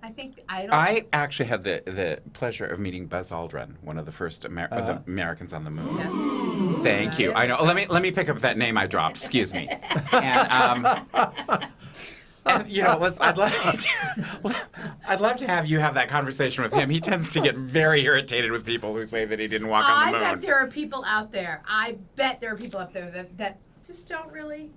I actually had the pleasure of meeting Buzz Aldrin, one of the first the Americans on the moon. Yes. Thank That you. is I know. Let me pick up that name I dropped. Excuse me. And, and I'd love to have you have that conversation with him. He tends to get very irritated with people who say that he didn't walk on the moon. I bet there are people out there. That just don't really.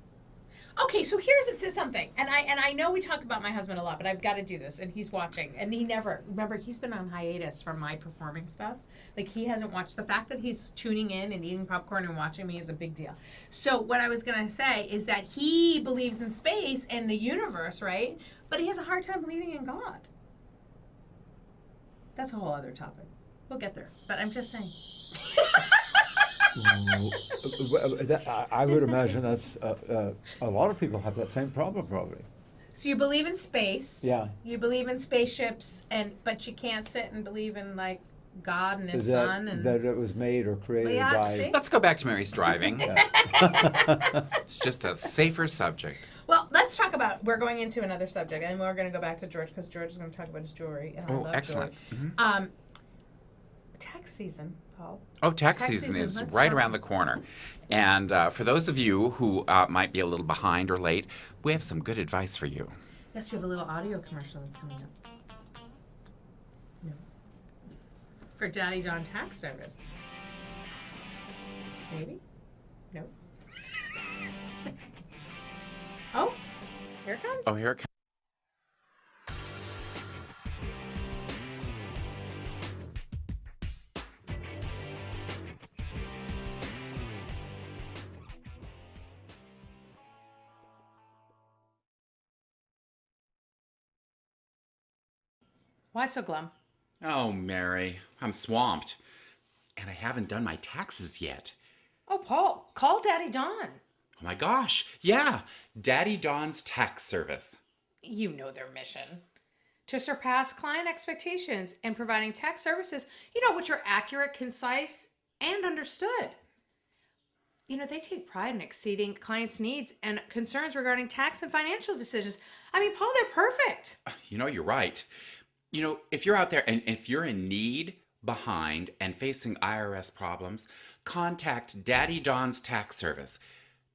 Okay, so here's something, and I know we talk about my husband a lot, but I've got to do this, and he's watching, and he's been on hiatus from my performing stuff. Like, he hasn't watched. The fact that he's tuning in and eating popcorn and watching me is a big deal. So what I was going to say is that he believes in space and the universe, right? But he has a hard time believing in God. That's a whole other topic. We'll get there, but I'm just saying. I would imagine that's a lot of people have that same problem, probably. So you believe in space. Yeah. You believe in spaceships, but you can't sit and believe in like God and His Is that, Son and. that it was made or created Well, yeah, by. see? Let's go back to Mary's driving. Yeah. It's just a safer subject. Well, let's talk about. We're going into another subject, and then we're going to go back to George because George is going to talk about his jewelry. And I Oh, love excellent. jewelry. Mhm. Tax season, Paul. Oh, tax Tax season season, is let's right talk. around the corner. And for those of you who might be a little behind or late, we have some good advice for you. Yes, we have a little audio commercial that's coming up. No. For Daddy Don Tax Service. Maybe? No. Oh, here it comes. Oh, here it comes. Why so glum? Oh, Mary, I'm swamped. And I haven't done my taxes yet. Oh, Paul, call Daddy Don. Oh my gosh, yeah, Daddy Don's Tax Service. You know their mission. To surpass client expectations and providing tax services, which are accurate, concise, and understood. They take pride in exceeding clients' needs and concerns regarding tax and financial decisions. I mean, Paul, they're perfect. You're right. If you're out there and if you're in need, behind, and facing IRS problems, contact Daddy Don's Tax Service.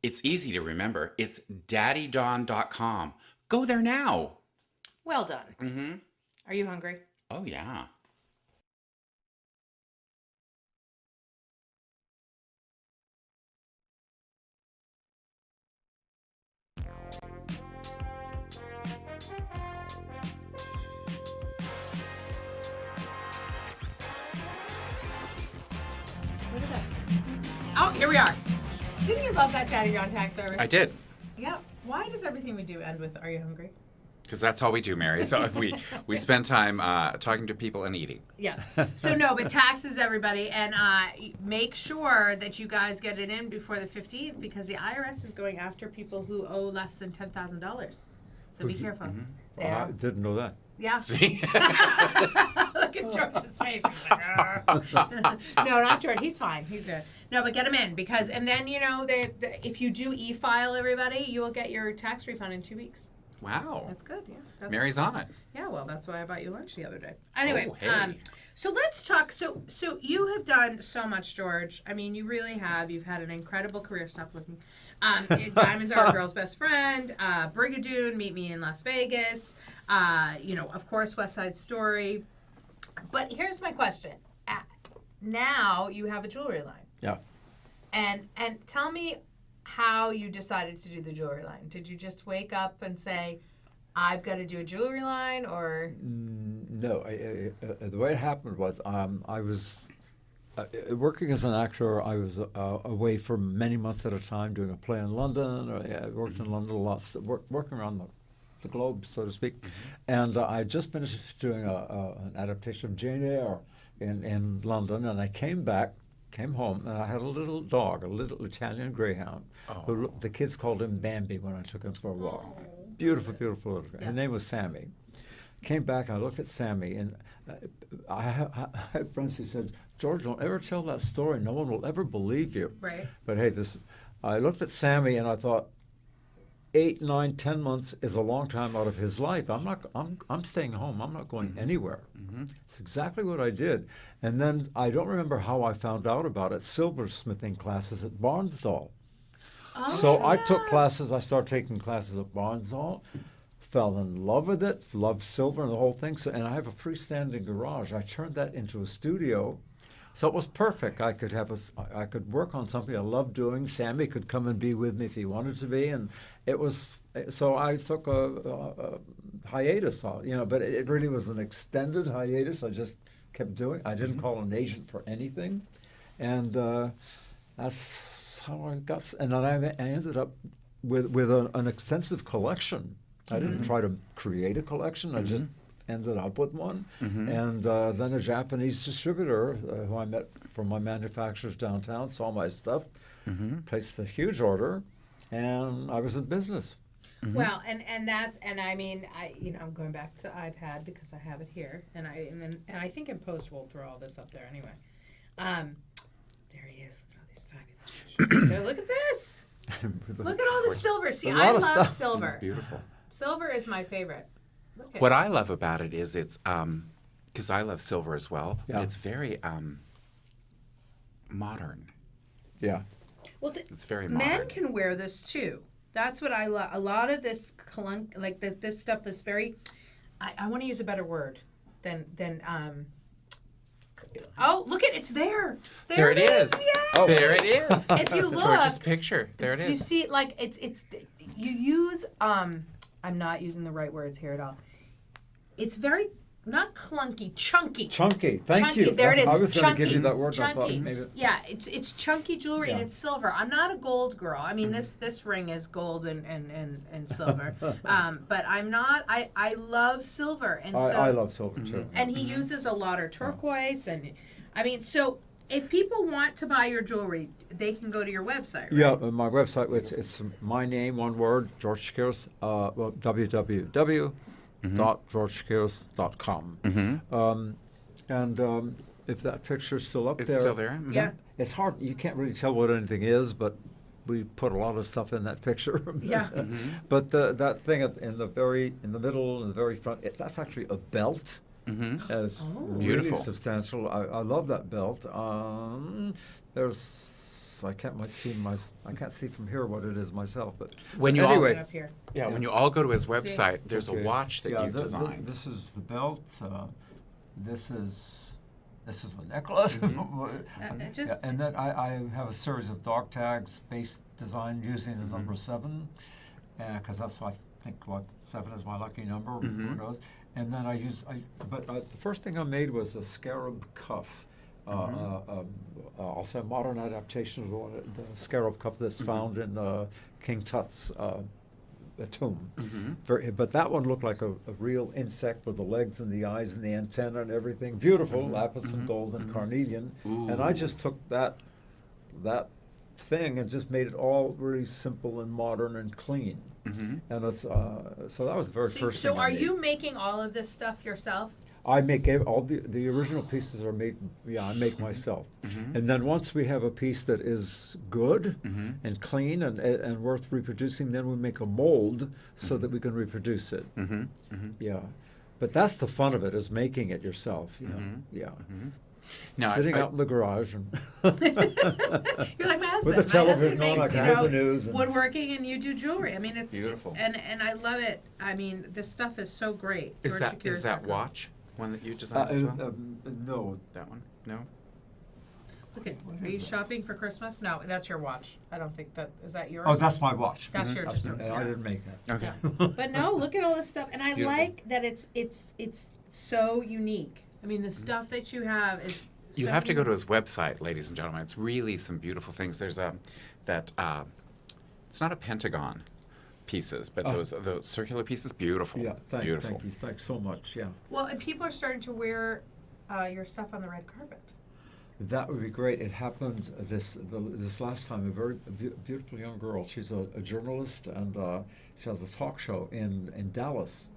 It's easy to remember. It's daddydon.com. Go there now. Well done. Mm-hmm. Are you hungry? Oh, yeah. Look at that. Oh, here we are. Didn't you love that Daddy John Tax Service? I did. Yeah. Why does everything we do end with "Are you hungry"? Because that's all we do, Mary. So we spend time talking to people and eating. Yes. So no, but taxes, everybody, and make sure that you guys get it in before the 15th because the IRS is going after people who owe less than $10,000. So be careful. They I are. didn't know that. Yeah. See? Look at George's face. He's like, "Argh." No, not George. He's fine. He's a no, but get him in because, and then if you do e-file, everybody, you will get your tax refund in 2 weeks. Wow. That's good. Yeah. That's, Mary's on it. Yeah. Well, that's why I bought you lunch the other day. Anyway, Oh, hey. so let's talk. So you have done so much, George. I mean, you really have. You've had an incredible career. Stop looking. Diamonds Are a Girl's Best Friend, Brigadoon, Meet Me in Las Vegas, of course, West Side Story. But here's my question. Now you have a jewelry line. Yeah. And tell me how you decided to do the jewelry line. Did you just wake up and say, I've got to do a jewelry line, or? No, the way it happened was I was working as an actor. I was away for many months at a time doing a play in London. I worked in London a lot, working around the globe, so to speak. And I just finished doing an adaptation of Jane Eyre in London, and I came home, and I had a little dog, a little Italian greyhound. Who the kids called him Bambi when I took him for a walk. Beautiful, beautiful little guy. Yeah. Her name was Sammy. Came back, I looked at Sammy, and I had friends who said, George, don't ever tell that story. No one will ever believe you. Right. But hey, I looked at Sammy, and I thought, 8, 9, 10 months is a long time out of his life. I'm staying home. I'm not going anywhere. It's exactly what I did. And then I don't remember how I found out about it. Silversmithing classes at Barnsdall. Oh, So I took classes. I started taking classes at Barnsdall. Fell in love with it. Loved silver and the whole thing. And I have a freestanding garage. I turned that into a studio. So it was perfect. I could work on something I loved doing. Sammy could come and be with me if he wanted to be, and it was. So I took a hiatus, but it really was an extended hiatus. I just kept doing. I didn't call an agent for anything, and that's how I got. And then I ended up with an extensive collection. I didn't try to create a collection. I just ended up with one. And then a Japanese distributor who I met from my manufacturers downtown saw my stuff, placed a huge order, and I was in business. Well, and I mean, I'm going back to iPad because I have it here, and I think in post we'll throw all this up there anyway. There he is. Look at all these fabulous pictures. Look at this. Look at all the silver. See, A I lot of love stuff. silver. It's beautiful. Silver is my favorite. Look at What I love about it is it's because I love silver as well. Yeah. It's very modern. Yeah. Well, It's very men modern. can wear this too. That's what I love. A lot of this this stuff that's very. I want to use a better word than. Oh, look at it's there. There it is. Yes. Oh, there it is. If you look, George's picture. There it is. do you see like it's you use I'm not using the right words here at all. It's very not clunky, chunky. Chunky. Thank Chunky. you. There it is. I was going to give you Chunky. that word. I thought Chunky. maybe. Yeah, it's chunky jewelry and Yeah. it's silver. I'm not a gold girl. I mean, this ring is gold and silver. But I'm not. I love silver, and so I love silver too. and he uses a lot of turquoise, and I mean, so if people want to buy your jewelry, they can go to your website, right? Yeah, my website, it's my name, one word, George Chakiris, www.georgechakiris.com. And if that picture's still up It's there. still there. Yeah. It's hard, you can't really tell what anything is, but we put a lot of stuff in that picture. Yeah. But that thing in the middle, in the very front, that's actually a belt. Mm-hmm. And it's Oh. really Beautiful. substantial. I love that belt. There's I can't see from here what it is myself, but When you anyway. Right up here. when you all go to his website, there's Okay. a watch that Yeah, you designed. This is the belt. This is the necklace. just- And then I have a series of dog tags based design using the number 7, because that's I think what 7 is my lucky number. Who knows? And then but the first thing I made was a scarab cuff. Also a modern adaptation of the scarab cuff that's found in King Tut's tomb. But that one looked like a real insect with the legs and the eyes and the antenna and everything. Beautiful, lapis and gold and carnelian. And I just took that thing and just made it all really simple and modern and clean. And it's, so that was the very first So thing I are made. you making all of this stuff yourself? I make all the original pieces are made. Yeah, I make myself. And then once we have a piece that is good and clean and worth reproducing, then we make a mold so that we can reproduce it. Yeah, but that's the fun of it, is making it yourself. Yeah. Now, Sitting out in the garage and You're like my husband. with the My husband television on, I makes, can you hear know, the news. And woodworking, and you do jewelry. I mean, it's Beautiful. and I love it. I mean, this stuff is so great. is that GeorgeShakira's.com. watch one that you designed as well? no, That one? No. Look at, are you shopping for Christmas? No, that's your watch. I don't think that is that yours. oh, that's my watch. That's yours. Just And I didn't make that. Okay. Yeah. But no, look at all this stuff, and I Beautiful. like that it's so unique. I mean, the stuff that you have is. You so have to go to unique. his website, ladies and gentlemen. It's really some beautiful things. There's it's not a pentagon pieces, but Oh. those circular pieces, beautiful. Yeah, Beautiful. thank you. Thanks so much. Yeah. Well, and people are starting to wear your stuff on the red carpet. That would be great. It happened this last time. A very beautiful young girl. She's a journalist, and she has a talk show in Dallas.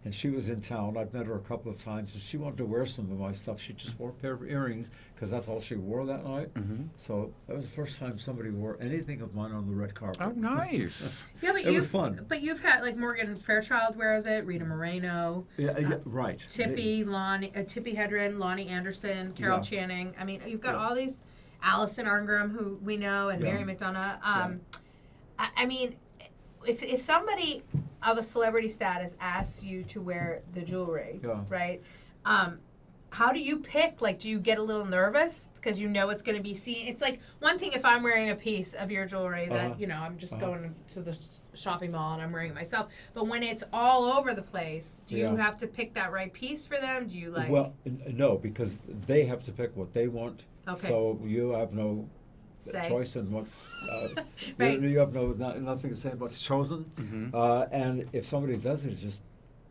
And she was in town. I've met her a couple of times, and she wanted to wear some of my stuff. She just wore a pair of earrings because that's all she wore that night. So that was the first time somebody wore anything of mine on the red carpet. Oh, nice. Yeah, but It was you've fun. But you've had like Morgan Fairchild wears it, Rita Moreno, Yeah, right. Tippy Hedren, Lonnie Anderson, Carol Yeah. Channing. I mean, you've got Yeah. all these. Allison Arngrim, who we know, and Yeah. Mary McDonough. I mean, if somebody of a celebrity status asks you to wear the jewelry, Yeah. right? How do you pick? Like, do you get a little nervous because you know it's going to be seen? It's like one thing if I'm wearing a piece of your jewelry that, Uh-huh. you know, I'm just Uh-huh. going to the shopping mall and I'm wearing it myself. But when it's all over the place, do you Yeah. have to pick that right piece for them? Do you like? Well, no, because they have to pick what they want. Okay. So you have no Say. choice in what's. Right. You have nothing to say in what's chosen. And if somebody does it,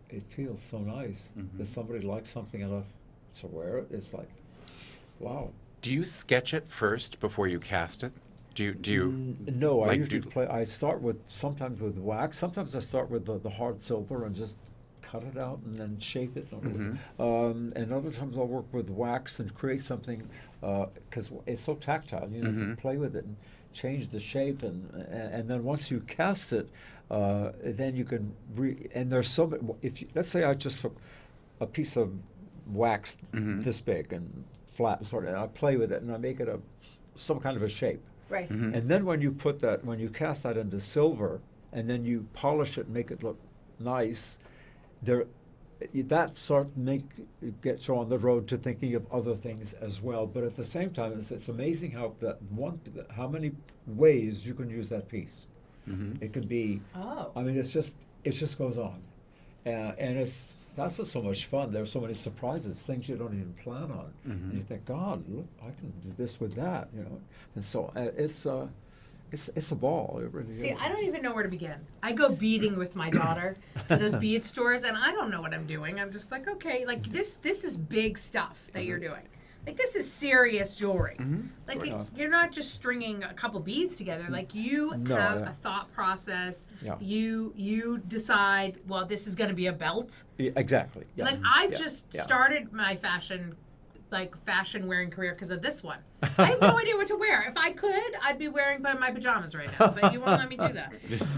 it feels so nice that somebody likes something enough to wear it. It's like, wow. Do you sketch it first before you cast it? Do you? No, I like, usually do- play. I start sometimes with wax. Sometimes I start with the hard silver and just cut it out and then shape it. And other times I'll work with wax and create something because it's so tactile. You can play with it and change the shape, and then once you cast it, then you can. And there's so many. Let's say I just took a piece of wax this big and flat, sort of, and I play with it and I make it some kind of a shape. right. And then when you cast that into silver, and then you polish it and make it look nice, gets you on the road to thinking of other things as well. But at the same time, it's amazing how many ways you can use that piece. It could be. Oh. I mean, it just goes on, and that's what's so much fun. There's so many surprises, things you don't even plan on. And you think, God, look, I can do this with that, you know. And so it's a ball. It really See, is. I don't even know where to begin. I go beading with my daughter to those bead stores, and I don't know what I'm doing. I'm just like, okay, like this is big stuff that you're doing. Like this is serious jewelry. Like you're not just stringing a couple beads together. Like you No, have yeah. a thought process. Yeah. You decide. Well, this is going to be a belt. Yeah, exactly. Yeah. Like I've Yeah. just Yeah. started my fashion wearing career because of this one. I have no idea what to wear. If I could, I'd be wearing my pajamas right now, but you won't let me do that.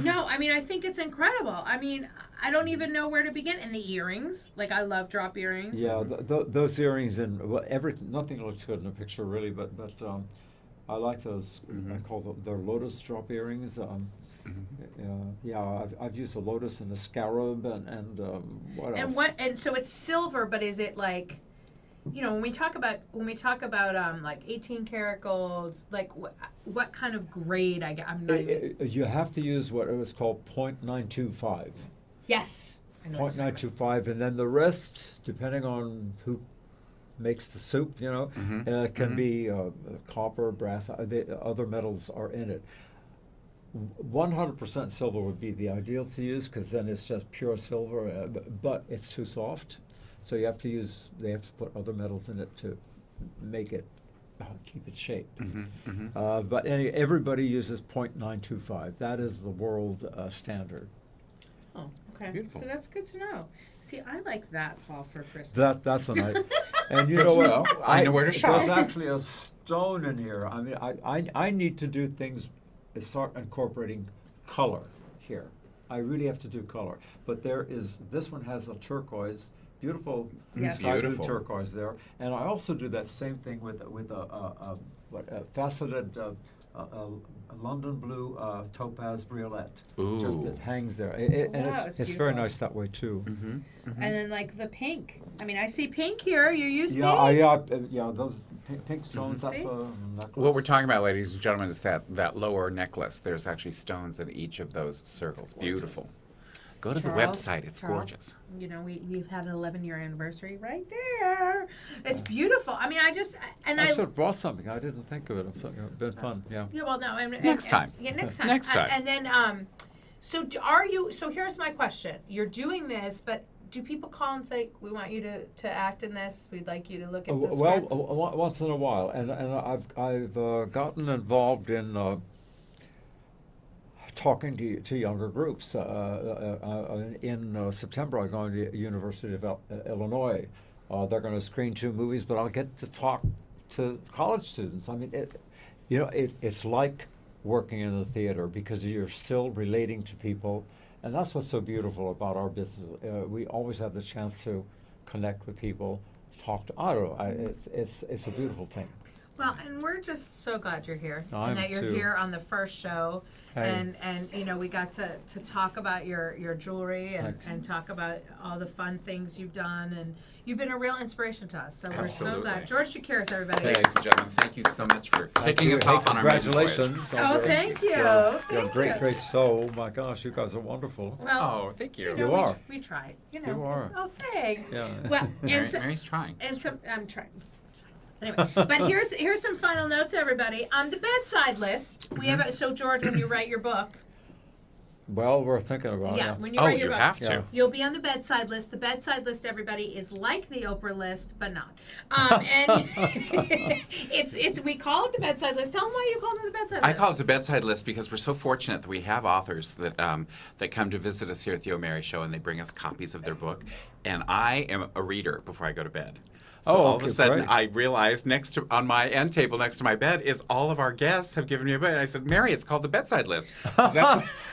No, I mean, I think it's incredible. I mean, I don't even know where to begin. And the earrings, like I love drop earrings. Yeah, those earrings and nothing looks good in a picture really, but I like those. I call them they're lotus drop earrings. I've used a lotus and a scarab and what else? And so it's silver, but is it like, you know, when we talk about like 18 karat golds, like what kind of grade I'm not even. You have to use what it was called .925. Yes. I know that's right. .925, and then the rest, depending on who makes the soup, you know, can be copper, brass. The other metals are in it. 100% silver would be the ideal to use because then it's just pure silver, but it's too soft. So they have to put other metals in it to make it, keep its shape. But everybody uses .925. That is the world standard. Oh, okay. Beautiful. So that's good to know. See, I like that, Paul, for Christmas. That's a nice. And you know what? I know where to shop. There's actually a stone in here. I mean, I need to do things, start incorporating color here. I really have to do color. But this one has a turquoise, beautiful Yes. sky blue Beautiful. turquoise there. And I also do that same thing with a faceted London blue topaz briolette. Just Ooh. it hangs there. And Wow, it's it's very beautiful. nice that way too. And then like the pink. I mean, I see pink here. You use Yeah, pink. those pink stones. That's See? a necklace. What we're talking about, ladies and gentlemen, is that lower necklace. There's actually stones in each of those circles. Beautiful. Go to Charles, the website. It's Charles, gorgeous. You know, we've had an 11-year anniversary right there. It's beautiful. I mean, I should have brought something. I didn't think of it. It's been fun. Yeah. Yeah, well, no. Next time. Yeah, next time. Next time. And then, so so here's my question. You're doing this, but do people call and say, we want you to act in this? We'd like you to look at the Well, script? once in a while, and I've gotten involved in talking to younger groups. In September, I'm going to the University of Illinois. They're going to screen 2 movies, but I'll get to talk to college students. I mean, it's like working in the theater because you're still relating to people, and that's what's so beautiful about our business. We always have the chance to connect with people, talk to. I don't know. It's a beautiful thing. Well, and we're just so glad you're here I'm and that you're too. here on the first show, Hey. and you know we got to talk about your jewelry Thanks. and talk about all the fun things you've done, and you've been a real inspiration to us. So we're so Absolutely. glad. George Shakiris, everybody. Ladies and gentlemen, thank you so much for kicking us Hey, off on our maiden voyage. congratulations. Oh, thank you. Yeah, Thank great, you. great show. Oh my gosh, you guys are wonderful. Well, Oh, thank you. you know, You are. We tried. You know. You are. Oh, thanks. Yeah. Well, Mary's trying. and some I'm trying. Anyway, but here's some final notes, everybody. On the bedside list, we have so George, when you write your book, Well, we're thinking about it. when you Oh, write your you book, have to. Yeah. you'll be on the bedside list. The bedside list, everybody, is like the Oprah list, but not. And it's we call it the bedside list. Tell them why you call it the bedside list. I call it the bedside list because we're so fortunate that we have authors that that come to visit us here at the O'Mary Show, and they bring us copies of their book. And I am a reader before I go to bed. So Oh, all of a okay, sudden, great. I realized on my end table next to my bed is all of our guests have given me a book. And I said, Mary, it's called the bedside list. 'Cause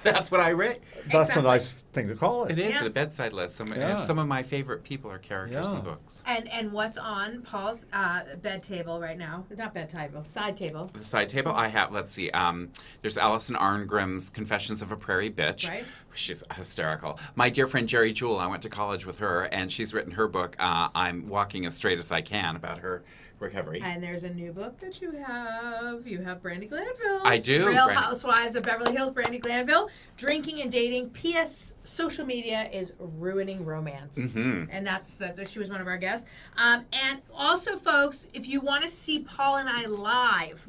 that's what I read. That's Exactly. a nice thing to call it. It is Yes. the bedside list. Yeah. And some of my favorite people are characters in Yeah. books. And what's on Paul's bed table right now? Not bed table, side table. The side table I have, let's see, there's Alison Arngrim's Confessions of a Prairie Bitch. Right. She's hysterical. My dear friend Jerry Jewell, I went to college with her, and she's written her book, I'm Walking as Straight as I Can, about her recovery. And there's a new book that you have. You have Brandy Glanville. I do, Real Brandy. Housewives of Beverly Hills, Brandy Glanville. Drinking and dating. P.S. Social media is ruining romance. Mhm. And that's she was one of our guests. And also, folks, if you want to see Paul and I live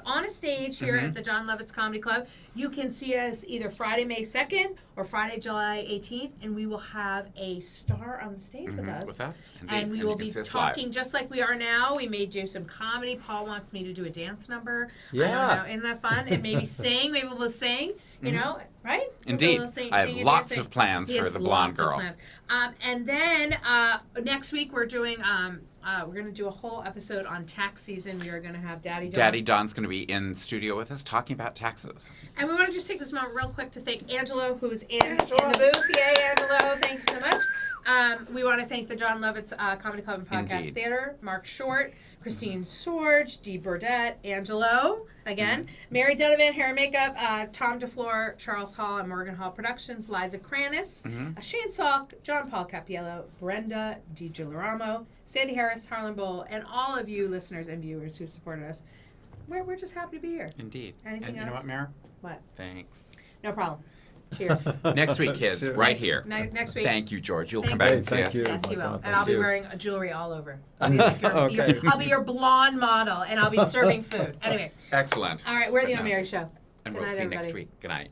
on a stage here Mm-hmm. at the John Lovitz Comedy Club, you can see us either Friday, May 2nd or Friday, July 18th, and we will have a star on the stage with us. With us, indeed. And we you will can be see us live. talking just like we are now. We may do some comedy. Paul wants me to do a dance number. Yeah. I don't know. Isn't that fun? And maybe sing. Maybe we'll sing. You know, right? Indeed. A little I have singing and lots dancing. of plans He for has the blonde lots of girl. plans. And then next week we're doing we're going to do a whole episode on tax season. We are going to have Daddy Don. Daddy Don's going to be in studio with us talking about taxes. And we want to just take this moment real quick to thank Angelo, who's in the booth. Yay, Angelo. Thank you so much. We want to thank the John Lovitz Comedy Club and Podcast Indeed. Theater, Mark Short, Christine Sorge, Dee Burdett, Angelo, again, Mary Donovan, Hair and Makeup, Tom DeFleur, Charles Hall, and Morgan Hall Productions, Liza Kranis, Shane Salk, John Paul Capiello, Brenda DiGioloramo, Sandy Harris, Harlan Bowl, and all of you listeners and viewers who've supported us. We're just happy to be here. Indeed. Anything and you know else? what, Mayor? What? Thanks. No problem. Cheers. Next week, kids, Cheers. right here. Next week. Thank you, George. You'll Thank come back you. and see Thank us. you. Yes, Oh you my will. God, And I'll thank be you. wearing jewelry all over. I'll be like Okay. I'll be your blonde model, and I'll be serving food. Anyway, Excellent. all right, we're the Good On night. Mary Show. And Good we'll night, see you next everybody. week. Good night.